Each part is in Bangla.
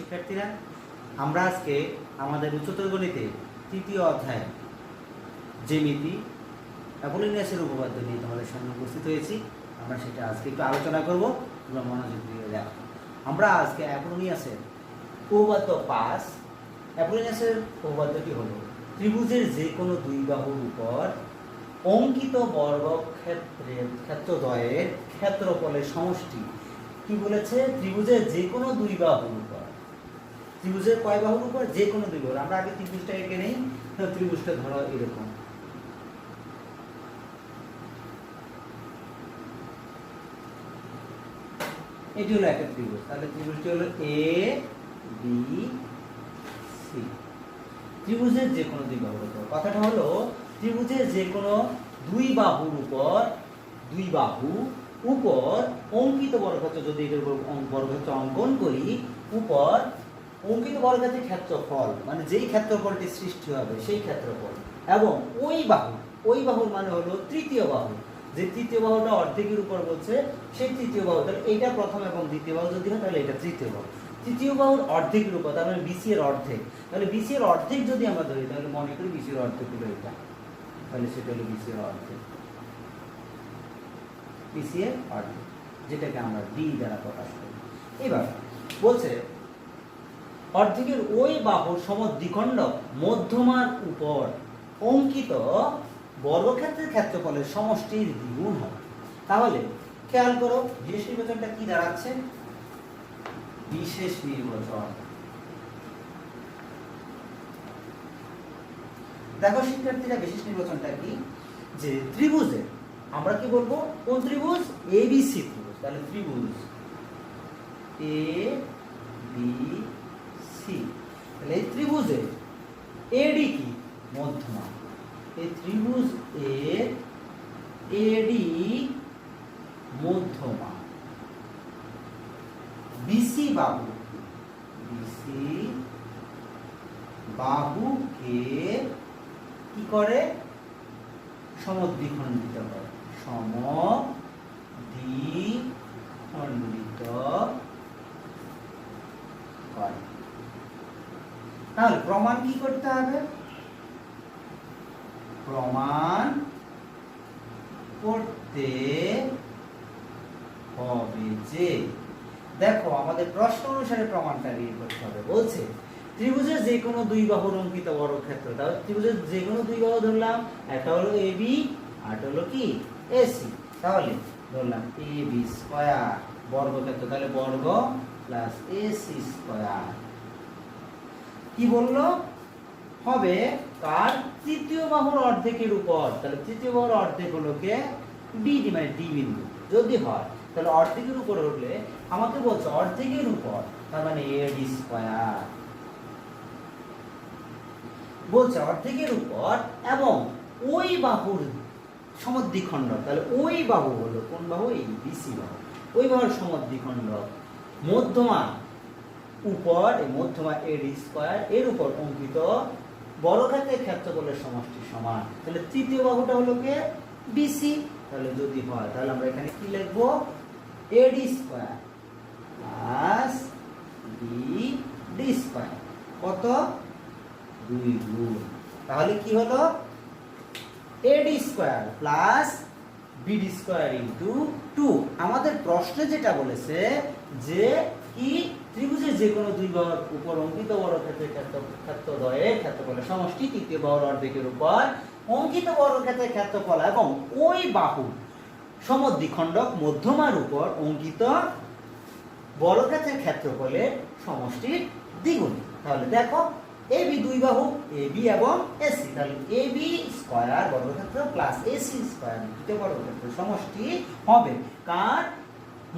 শিক্ষার্থীরা, আমরা আজকে আমাদের উচ্চতর গণিতে তৃতীয় অধ্যায় জ্যামিতি অ্যাপোলোনিয়াসের উপপাদ্য নিয়ে তোমাদের সামনে উপস্থিত হয়েছি। আমরা সেটা আজকে একটু আলোচনা করব, তোমরা মনোযোগ দিয়ে দেখো। আমরা আজকে অ্যাপোলোনিয়াসের উপপাদ্য 5। অ্যাপোলোনিয়াসের উপপাদ্যটি হলো ত্রিভুজের যে কোনো দুই বাহুর উপর অঙ্কিত ক্ষেত্রদ্বয়ের ক্ষেত্রফলের সমষ্টি। কি বলেছে? ত্রিভুজের যে কোনো দুই বাহুর উপর, ত্রিভুজের কয় বাহুর উপর? যে কোনো দুই বাহুর। আমরা আগে ত্রিভুজটা এঁকে নেই। ত্রিভুজটা ধরো এরকম, এটি হলো একটা ত্রিভুজ। তাহলে ত্রিভুজটি হলো এ বি সি। ত্রিভুজের যে কোনো দুই বাহুর উপর, কথাটা হলো ত্রিভুজের যে কোনো দুই বাহুর উপর, দুই বাহু উপর অঙ্কিত বর্গক্ষেত্র, যদি এটার উপর বর্গক্ষেত্র অঙ্কন করি, উপর অঙ্কিত বর্গক্ষেত্রের ক্ষেত্রফল, মানে যেই ক্ষেত্রফলটি সৃষ্টি হবে সেই ক্ষেত্রফল, এবং ওই বাহুর মানে হলো তৃতীয় বাহু, যে তৃতীয় বাহুটা অর্ধেকের উপর বলছে সেই তৃতীয় বাহু। তাহলে এইটা প্রথম এবং দ্বিতীয় বাহু যদি হয় তাহলে এটা তৃতীয় বাহু। তৃতীয় বাহুর অর্ধেকের উপর, তার মানে বিসি এর অর্ধেক। তাহলে বিসি এর অর্ধেক যদি আমরা ধরি, তাহলে মনে করি বিসি এর অর্ধেক হলো এটা, তাহলে সেটা হলো বিসি এর অর্ধেক, বিসি এর অর্ধেক, যেটাকে আমরা ডি দ্বারা প্রকাশ করি। এবার বলছে অর্ধেকের ওই বাহুর সমদ্বিখণ্ডক মধ্যমার উপর অঙ্কিত বর্গক্ষেত্রের ক্ষেত্রফলের সমষ্টির দ্বিগুণ হবে। তাহলে খেয়াল করো, বিশেষ নির্বাচনটা কি দাঁড়াচ্ছে? বিশেষ নির্বাচন। দেখো শিক্ষার্থীরা, বিশেষ নির্বাচনটা কি? যে ত্রিভুজে আমরা কি বলবো? কোন ত্রিভুজ? এবিসি ত্রিভুজ। তাহলে ত্রিভুজ এ বি সি, তাহলে এই ত্রিভুজে এডি কি? মধ্যমা। এই ত্রিভুজ এর এডি মধ্যমা। বিসি বাহুকে কি করে? সমদ্বিখণ্ডিত করে, সমদ্বিখণ্ডিত করে। তাহলে প্রমাণ কি করতে হবে? প্রমাণ করতে হবে যে, দেখো আমাদের প্রশ্ন অনুসারে প্রমাণটা বের করতে হবে। বলছে ত্রিভুজের যে কোনো দুই বাহুর অঙ্কিত বর্গক্ষেত্র, তাহলে ত্রিভুজের যে কোনো দুই বাহু ধরলাম, একটা হলো এবি আর একটা হলো কি? এসি। তাহলে ধরলাম এবি স্কয়ার বর্গক্ষেত্র, তাহলে বর্গ প্লাস এসি স্কয়ার কি বললো? হবে কার? তৃতীয় বাহুর অর্ধেকের উপর। তাহলে তৃতীয় বাহুর অর্ধেক হলো কে? ডি, মানে ডি বিন্দু যদি হয়, তাহলে অর্ধেকের উপর হলে আমাকে বলছে অর্ধেকের উপর, তার মানে এডি স্কয়ার বলছে অর্ধেকের উপর, এবং ওই বাহুর সমদ্বিখণ্ডক। তাহলে ওই বাহু হলো কোন বাহু? এই বিসি বাহু। ওই বাহুর সমদ্বিখণ্ডক মধ্যমা উপর, এই মধ্যমা এডি স্কয়ার এর উপর অঙ্কিত বর্গক্ষেত্রের ক্ষেত্রফলের সমষ্টি সমান। তাহলে তৃতীয় বাহুটা হলো কে? বিসি। তাহলে যদি হয় তাহলে আমরা এখানে কি লিখবো? AD square plus D square কত? 2 গুণ। তাহলে কি হলো? AD square plus BD square into 2। আমাদের প্রশ্নে যেটা বলেছে যে কি? ত্রিভুজের যে কোনো দুই বাহুর উপর অঙ্কিত বর্গক্ষেত্রের ক্ষেত্রদ্বয়ের ক্ষেত্রফলের সমষ্টি তৃতীয় বাহুর অর্ধেকের উপর অঙ্কিত বর্গক্ষেত্রের ক্ষেত্রফল এবং ওই বাহু সমদ্বিখণ্ডক মধ্যমার উপর অঙ্কিত বর্গক্ষেত্রের ক্ষেত্রফলের সমষ্টির দ্বিগুণ। তাহলে দেখো এবি দুই বাহু, এবি এবং এসি, তাহলে এবি স্কয়ার বর্গক্ষেত্র প্লাস এসি স্কয়ার তৃতীয় বর্গক্ষেত্রের সমষ্টি হবে কার?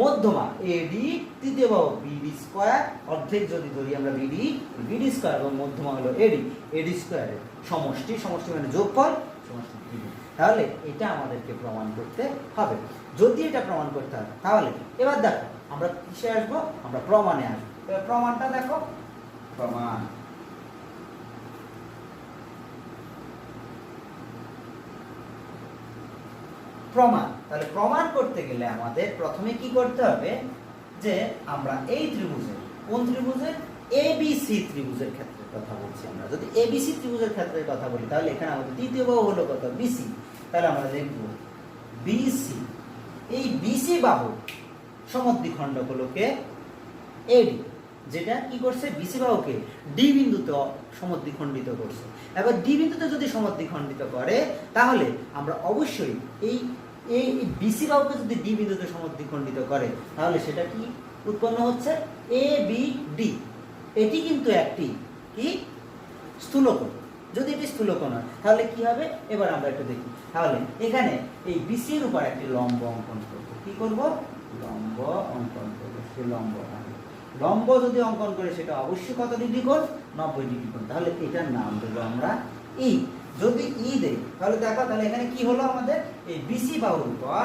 মধ্যমা এডি, তৃতীয় বাহু বিডি স্কয়ার, অর্ধেক যদি ধরি আমরা বিডি স্কয়ার, এবং মধ্যমা হলো এডি স্কয়ারের সমষ্টি মানে যোগফল, সমষ্টি দ্বিগুণ। তাহলে এটা আমাদেরকে প্রমাণ করতে হবে। যদি এটা প্রমাণ করতে হবে তাহলে এবার দেখো আমরা কিসে আসবো? আমরা প্রমাণে আসবো। এবার প্রমাণটা দেখো, প্রমাণ। তাহলে প্রমাণ করতে গেলে আমাদের প্রথমে কি করতে হবে? যে আমরা এই ত্রিভুজের, কোন ত্রিভুজের? এবিসি ত্রিভুজের ক্ষেত্রে কথা বলছি আমরা। যদি এবিসি ত্রিভুজের ক্ষেত্রে কথা বলি তাহলে এখানে আমাদের তৃতীয় বাহু হলো কত? বিসি। তাহলে আমরা লিখব বিসি। এই বিসি বাহু সমদ্বিখণ্ডকগুলোকে এডি, যেটা কি করছে? বিসি বাহুকে ডি বিন্দুতে সমদ্বিখণ্ডিত করছে। এবার ডি বিন্দুতে যদি সমদ্বিখণ্ডিত করে তাহলে আমরা অবশ্যই এই এই বিসি বাহুকে যদি ডি বিন্দুতে সমদ্বিখণ্ডিত করে তাহলে সেটা কি উৎপন্ন হচ্ছে? A B D. এটি কিন্তু একটি কি স্থূলকোণ। যদি এটি স্থূলকোণ হয় তাহলে কি হবে? এবার আমরা একটু দেখি। তাহলে এখানে এই বিসির উপর একটি লম্ব অঙ্কন করব। কি করব? লম্ব অঙ্কন করব। সে লম্ব যদি অঙ্কন করে সেটা অবশ্যই কত ডিগ্রি কোণ? 90 ডিগ্রি কোণ। তাহলে এটার নাম দেবো আমরা ই। যদি ই দেই তাহলে দেখো, তাহলে এখানে কি হলো আমাদের? এই বিসি বাহুর উপর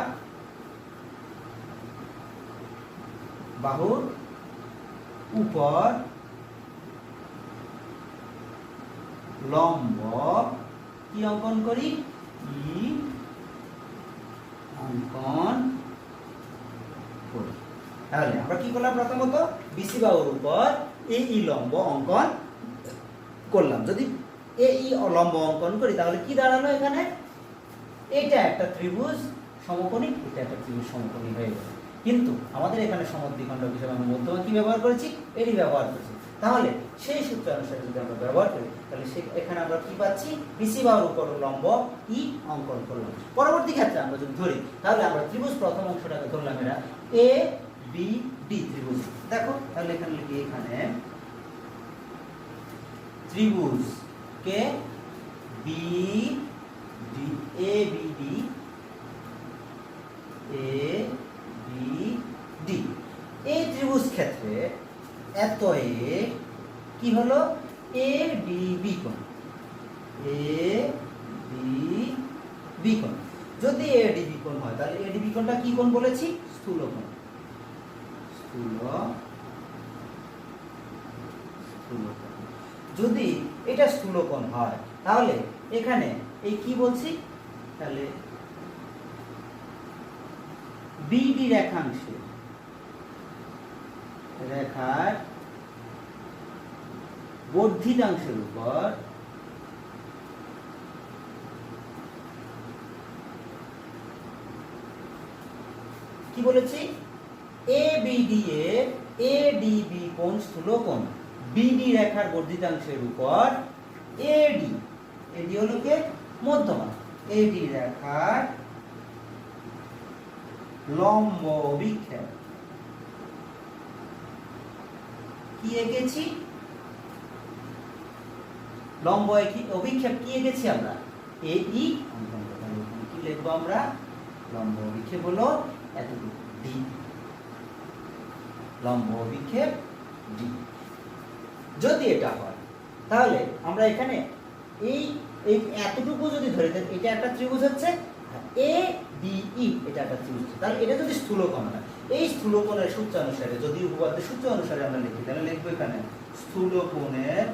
লম্ব কি অঙ্কন করি? ই অঙ্কন করি। তাহলে আমরা কি করলাম? প্রথমত বিসি বাহুর উপর এই লম্ব অঙ্কন করলাম। যদি এই লম্ব অঙ্কন করি তাহলে কি দাঁড়ালো? এখানে এটা একটা ত্রিভুজ সমকোণী, এটা একটা ত্রিভুজ সমকোণী হয়ে গেল। কিন্তু আমাদের এখানে সমদ্বিখণ্ডক হিসেবে আমরা মধ্যমা কি ব্যবহার করেছি? এডি ব্যবহার করেছি। তাহলে সেই সূত্র অনুসারে যদি আমরা ব্যবহার করি তাহলে এখানে আমরা কি পাচ্ছি? বিসি বাহুর উপর লম্ব ই অঙ্কন করলাম। পরবর্তী ক্ষেত্রে আমরা যদি ধরি তাহলে আমরা ত্রিভুজ প্রথম অংশটাকে ধরলাম এরা এ বি ডি ত্রিভুজ। দেখো তাহলে এখানে লিখি, এখানে ত্রিভুজ K B D, A B D, A B D. এই ত্রিভুজ ক্ষেত্রে এত এ কি হলো? এ ডি বি কোণ। এ ডি বি কোণ। যদি এ ডি বি কোণ হয় তাহলে এ ডি বি কোণটা কি কোণ বলেছি? স্থূলকোণ। যদি এটা স্থূলকোণ হয় তাহলে এখানে এই কি বলছি? তাহলে বিডি রেখাংশে, রেখার বর্ধিতাংশের উপর কি বলেছি? এ বিডি এর এ ডি বি কোণ স্থূলকোণ। বিডি রেখার বর্ধিতাংশের উপর এডি, এডি হলো কে? মধ্যমা। এডি রেখার লম্ব অভিক্ষেপ কি এঁকেছি? লম্ব অভিক্ষেপ কি এঁকেছি আমরা? এ ই অঙ্কন করলাম। কি লিখবো আমরা? লম্ব অভিক্ষেপ হলো এতটুকু ডি। লম্ব অভিক্ষেপ ডি। যদি এটা হয় তাহলে আমরা এখানে এই এতটুকু যদি ধরে দেন, এটা একটা ত্রিভুজ হচ্ছে, এ ডি ই এটা একটা ত্রিভুজ। তাহলে এটা যদি স্থূলকোণ হয়, এই স্থূলকোণের সূত্র অনুসারে যদি উপপাদ্যের সূত্র অনুসারে আমরা লিখি তাহলে লিখবো এখানে স্থূলকোণের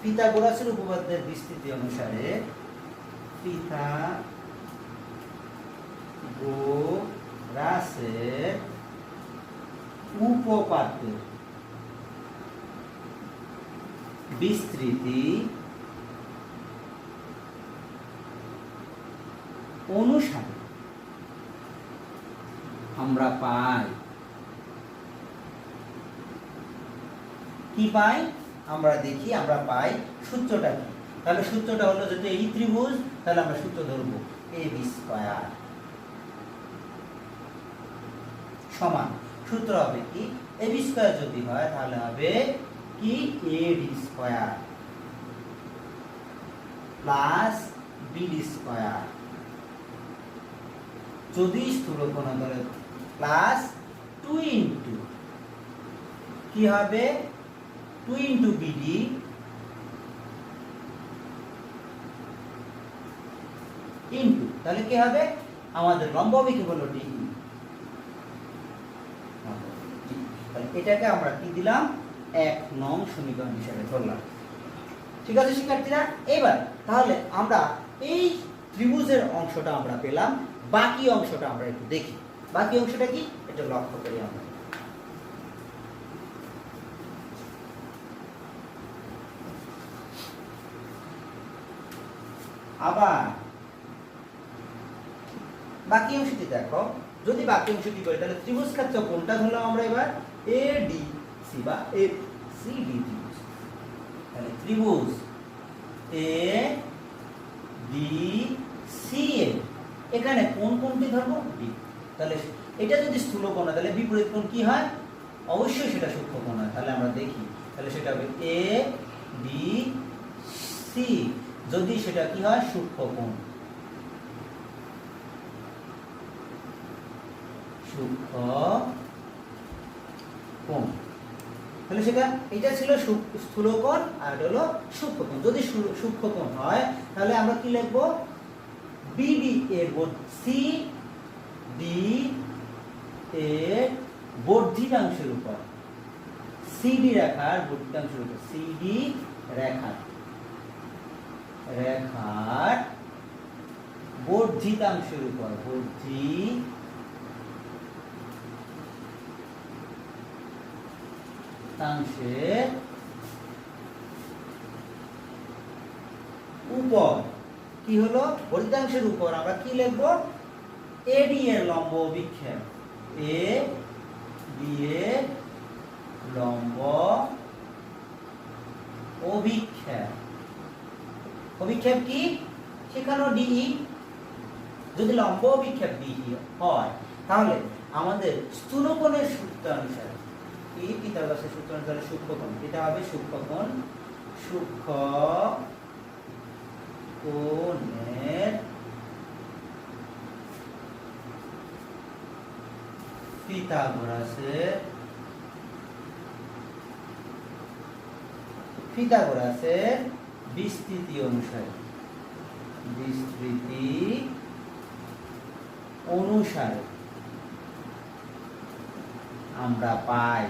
পিথাগোরাসের উপপাদ্যের বিস্তৃতি অনুসারে পিথাগোরাসের উপপাদ্যের বিস্তৃতি অনুসারে আমরা পাই কি পাই? আমরা দেখি আমরা পাই সূত্রটা কি। তাহলে সূত্রটা হলো যদি এই ত্রিভুজ তাহলে আমরা সূত্র ধরব এ বি স্কয়ার সমান, সূত্র হবে কি? এ বি স্কয়ার যদি হয় তাহলে হবে কি? A D square plus B D square. যদি স্থূলকোণ হয় প্লাস 2 ইনটু কি হবে? 2 ইনটু বিডি ইনটু, তাহলে কি হবে? আমাদের লম্ব অভিক্ষেপ হলো ডি। তাহলে এটাকে আমরা কি দিলাম? 1 নং সমীকরণ হিসেবে ধরলাম। ঠিক আছে শিক্ষার্থীরা? এবার তাহলে আমরা এই ত্রিভুজের অংশটা আমরা পেলাম, বাকি অংশটা আমরা একটু দেখি। বাকি অংশটা কি এটা লক্ষ্য করি আমরা। আবার বাকি অংশটি দেখো, যদি বাকি অংশটি করি তাহলে ত্রিভুজ ক্ষেত্র কোনটা ধরলাম আমরা এবার? এডিসি বা এসিডি ত্রিভুজ। তাহলে ত্রিভুজ এ ডি সি এ, এখানে কোন কোনটি ধরবো? ডি। তাহলে এটা যদি স্থূলকোণ হয় তাহলে বিপরীত কোণ কি হয়? অবশ্যই সেটা সূক্ষ্মকোণ হয়। তাহলে আমরা দেখি, তাহলে সেটা হবে এ ডি সি, যদি সেটা কি হয়? সূক্ষ্মকোণ। সূক্ষ্মকোণ, তাহলে সেটা এটা ছিল স্থূলকোণ আর এটা হলো সূক্ষ্মকোণ। যদি সূক্ষ্মকোণ হয় তাহলে আমরা কি লিখবো? বিডি এর সি ডি এর বর্ধিতাংশের উপর, সিডি রেখার বর্ধিতাংশের উপর, সিডি রেখার বর্ধিতাংশের উপর, বর্ধিতাংশের উপর কি হলো? বর্ধিতাংশের উপর আমরা কি লিখবো? এডি এর লম্ব অভিক্ষেপ, এ ডি এর লম্ব অভিক্ষেপ। অভিক্ষেপ কি? সেখানেও ডিই। যদি লম্ব অভিক্ষেপ ডিই হয় তাহলে আমাদের স্থূলকোণের সূত্র অনুসারে কি পিথাগোরাসের সূত্র অনুসারে সূক্ষ্মকোণ, এটা হবে সূক্ষ্মকোণ। সূক্ষ্মকোণের পিথাগোরাসের বিস্তৃতি অনুসারে, আমরা পাই,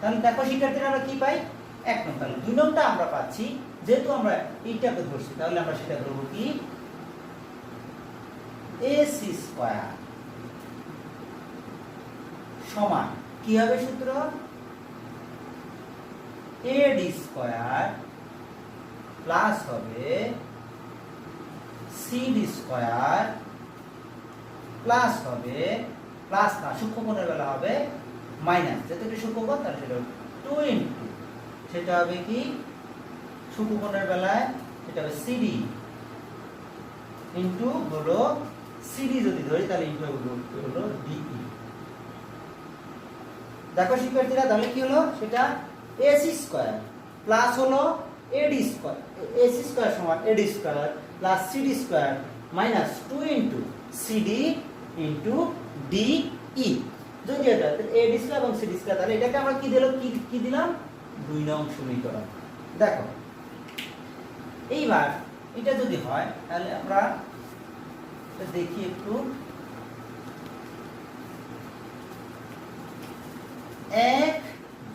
তাহলে দেখো শিক্ষার্থীরা আমরা কি পাই? 1 নং। তাহলে 2 নংটা আমরা পাচ্ছি, যেহেতু আমরা এইটাকে ধরছি তাহলে আমরা সেটা ধরবো কি? এসি স্কয়ার সমান কি হবে সূত্র? এডি স্কয়ার প্লাস হবে সিডি স্কয়ার প্লাস হবে, প্লাস না সূক্ষ্মকোণের বেলা হবে মাইনাস, যেহেতু এটা সূক্ষ্মকোণ তাহলে সেটা 2 ইনটু, সেটা হবে কি? সূক্ষ্মকোণের বেলায় সেটা হবে সিডি ইনটু হলো সিডি, যদি ধরি তাহলে ইনটু হলো ডিই। দেখো শিক্ষার্থীরা তাহলে কি হলো? সেটা এসি স্কয়ার প্লাস হলো এডি স্কয়ার, এসি স্কয়ার সমান AD square plus CD square minus 2 into CD into DE. যদি এটা এডি স্কয়ার এবং সিডি স্কয়ার, তাহলে এটাকে আমরা কি দিলাম? কি দিলাম? 2 নং সমীকরণ। দেখো এইবার এটা যদি হয় তাহলে আমরা দেখি একটু। 1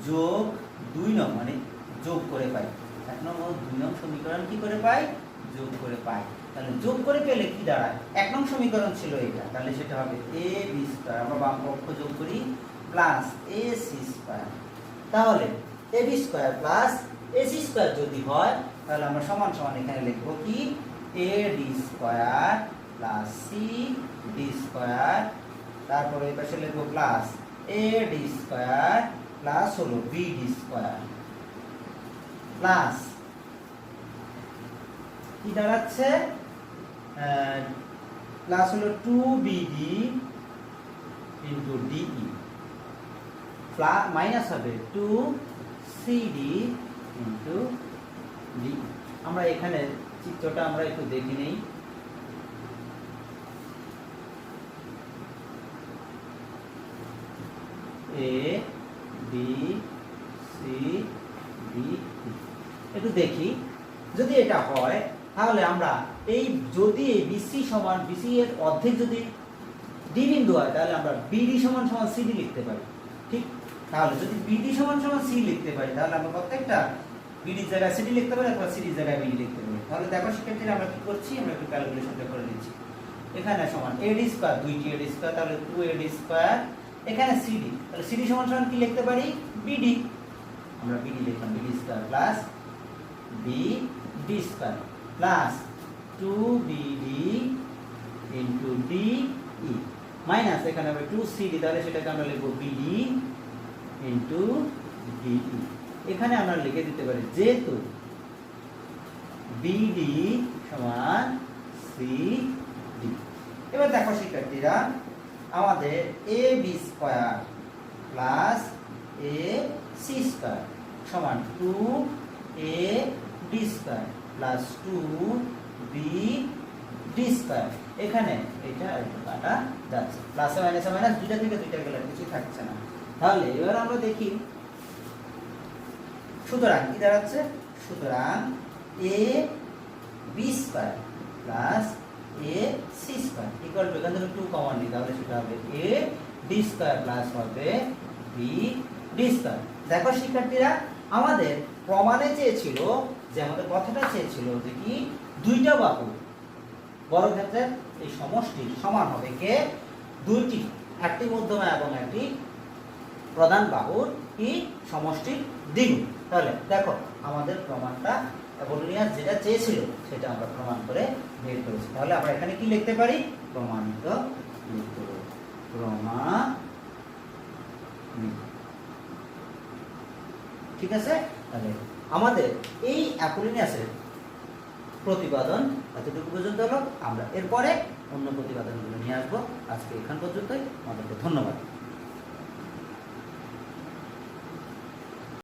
যোগ 2 নং মানে যোগ করে পাই। 1 নং ও 2 নং সমীকরণ কি করে পাই? যোগ করে পাই। তাহলে যোগ করে পেলে কি দাঁড়ায়? 1 নং সমীকরণ ছিল এটা, তাহলে সেটা হবে এ বি স্কয়ার, আমরা বাম পক্ষ যোগ করি, প্লাস এ সি স্কয়ার। তাহলে A B square plus A C square যদি হয় তাহলে আমরা সমান সমান এখানে লিখবো কি? A D square plus C D square, তারপরে এই পাশে লিখবো plus A D square plus হলো বি ডি স্কয়ার, প্লাস কি দাঁড়াচ্ছে? প্লাস হলো 2bd ইনটু ডিই, মাইনাস হবে 2cd ইনটু ডিই। আমরা এখানে চিত্রটা আমরা একটু দেখে নেই। এ বি সি ডি, একটু দেখি যদি এটা হয় তাহলে আমরা এই যদি বিসি সমান বিসি এর অর্ধেক যদি ডি বিন্দু হয় তাহলে আমরা বিডি সমান সমান সিডি লিখতে পারি। ঠিক, তাহলে যদি বিডি সমান সমান সি লিখতে পারি তাহলে আমরা প্রত্যেকটা বিডির জায়গায় সিডি লিখতে পারি অথবা সিডির জায়গায় বিডি লিখতে পারি। তাহলে দেখো শিক্ষার্থীরা আমরা কি করছি, আমরা একটু ক্যালকুলেশনটা করে নিচ্ছি। এখানে সমান এডি স্কয়ার, দুইটি এডি স্কয়ার, তাহলে 2 এডি স্কয়ার। এখানে সিডি, তাহলে সিডি সমান সমান কি লিখতে পারি, বিডি। আমরা বিডি লিখলাম, BD square plus BD square plus 2বিডি ইনটু ডিই মাইনাস এখানে হবে 2সিডি, তাহলে সেটাকে আমরা লিখব বিডি ইনটু ডিই। এখানে আমরা লিখে দিতে পারি যেহেতু বিডি সমান সিডি। এবার দেখো শিক্ষার্থীরা, আমাদের A B square plus A C square সমান 2ab square plus 2bd square. এখানে এটা একটু কাটা যাচ্ছে, প্লাসে মাইনাসে মাইনাস, দুইটা থেকে দুইটা গেলে কিছু থাকছে না। তাহলে এবার আমরা দেখি, সুতরাং কি দাঁড়াচ্ছে, সুতরাং A B square plus A C square equal to, এখান থেকে 2 কমন নিই, তাহলে সেটা হবে এ ডি স্কয়ার প্লাস হবে বি ডি স্কয়ার। দেখো শিক্ষার্থীরা, আমাদের প্রমাণে চেয়েছিল যে, আমাদের কথাটা চেয়েছিল যে কি, দুইটা বাহু বর্গক্ষেত্রের এই সমষ্টি সমান হবে কে, দুইটি, একটি মধ্যমা এবং একটি প্রধান বাহুর কি সমষ্টির দ্বিগুণ। তাহলে দেখো আমাদের প্রমাণটা অ্যাপোলোনিয়াস যেটা চেয়েছিল সেটা আমরা প্রমাণ করে বের করেছি। তাহলে আমরা এখানে কি লিখতে পারি, প্রমাণিত লিখতে পারি, প্রমাণিত। ঠিক আছে, তাহলে আমাদের এই অ্যাপোলোনিয়াসের প্রতিপাদন এতটুকু পর্যন্ত হলো। আমরা এরপরে অন্য প্রতিপাদনগুলো নিয়ে আসবো। আজকে এখান পর্যন্তই, আমাদেরকে ধন্যবাদ।